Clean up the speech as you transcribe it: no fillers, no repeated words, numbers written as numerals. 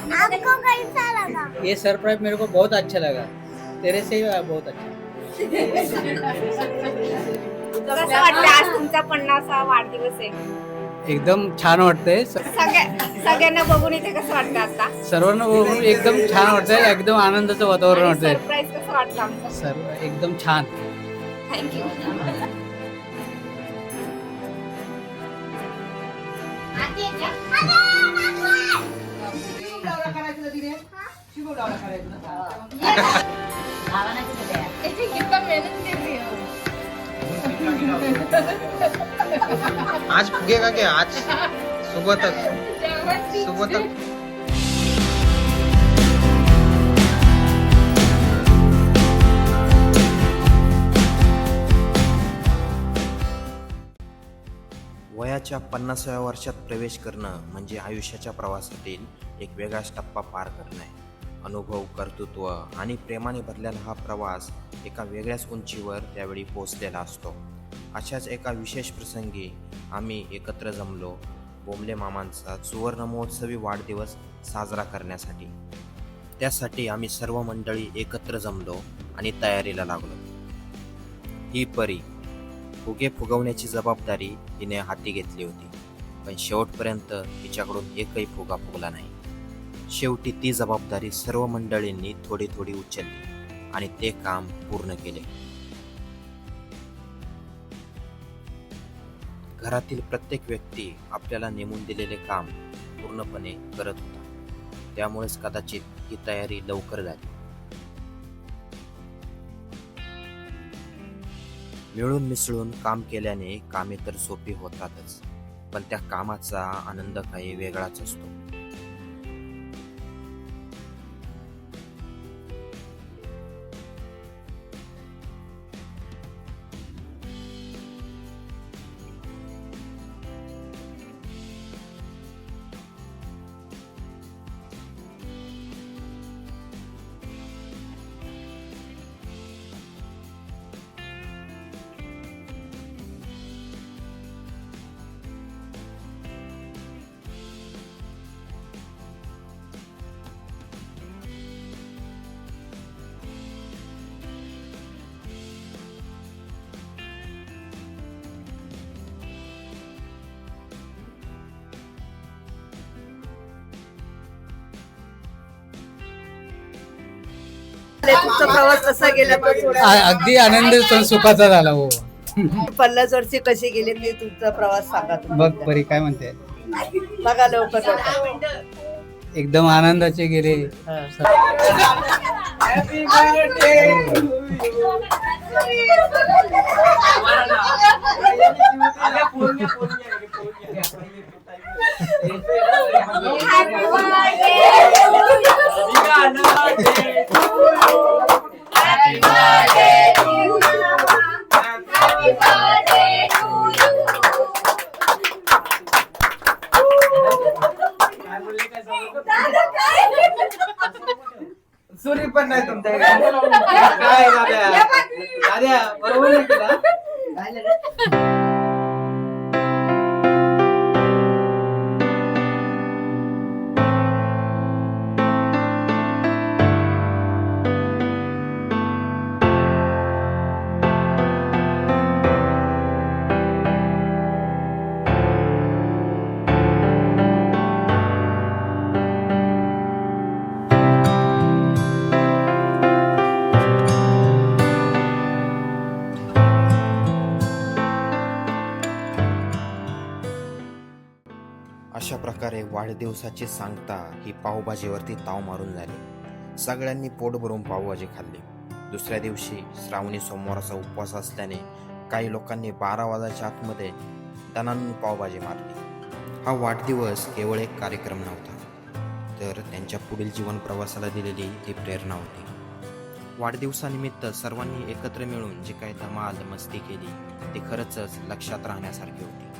आपको कैसा लगा? ये सरप्राइज मेरे को बहुत अच्छा लगा, तेरे से ही बहुत अच्छा। कसं वाटतं आज तुमचा 50वा वाढदिवस आहे? एकदम छान वाटतंय, सगळ्यांना बघून इथे कसं वाटतं आता? सर्वांना बघून एकदम छान वाटतंय, एकदम आनंदाचं वातावरण वाटतंय. सरप्राईज कसं वाटलं आमचं? सर्व एकदम छान. थँक्यू. आज फुगेगा क्या? आज सुबह तक वयाच्या 50व्या वर्षात प्रवेश करणं म्हणजे आयुष्याच्या प्रवासातील एक वेगळाच टप्पा पार करणं आहे. अनुभव, कर्तृत्व आणि प्रेमाने भरलेला हा प्रवास एका वेगळ्याच उंचीवर त्यावेळी पोहोचलेला असतो. अशाच एका विशेष प्रसंगी आम्ही एकत्र जमलो बोंबले मामांचा सुवर्ण महोत्सवी वाढदिवस साजरा करण्यासाठी. त्यासाठी आम्ही सर्व मंडळी एकत्र जमलो आणि तयारीला लागलो. ही परी फुगे फुगवण्याची जबाबदारी हिने हाती घेतली होती, पण शेवटपर्यंत हिच्याकडून एकही फुगा फुगला नाही. शेवटी ती जबाबदारी सर्व मंडळींनी थोडी थोडी उचलली आणि ते काम पूर्ण केले. घरातील प्रत्येक व्यक्ती आपल्याला नेमून दिलेले काम पूर्णपणे करत होता. त्यामुळेच कदाचित ही तयारी लवकर झाली. मिळून मिसळून काम केल्याने कामे तर सोपी होतातच, पण त्या कामाचा आनंद काही वेगळाच असतो. तुमचा प्रवास कसा गेला? अगदी आनंद सुखाचा झाला. हो 50 वर्षे कशी गेले ते तुमचा प्रवास सांगा तुम्ही. बघ परी काय म्हणते, बघा लवकर. एकदम आनंदाचे गेले. सुरी पण नाही तुमच्याकडे काय दाद्या बरोबर नाही केला. अशा प्रकारे वाढदिवसाची सांगता ही पावभाजीवरती ताव मारून झाली. सगळ्यांनी पोट भरून पावभाजी खाल्ली. दुसऱ्या दिवशी श्रावणी सोमवाराचा उपवास असल्याने काही लोकांनी 12 वाजायच्या आतमध्ये दणानून पावभाजी मारली. हा वाढदिवस केवळ एक कार्यक्रम नव्हता, तर त्यांच्या पुढील जीवन प्रवासाला दिलेली ती प्रेरणा होती. वाढदिवसानिमित्त सर्वांनी एकत्र मिळून जी काही धमाल मस्ती केली ती खरंच लक्षात राहण्यासारखी होती.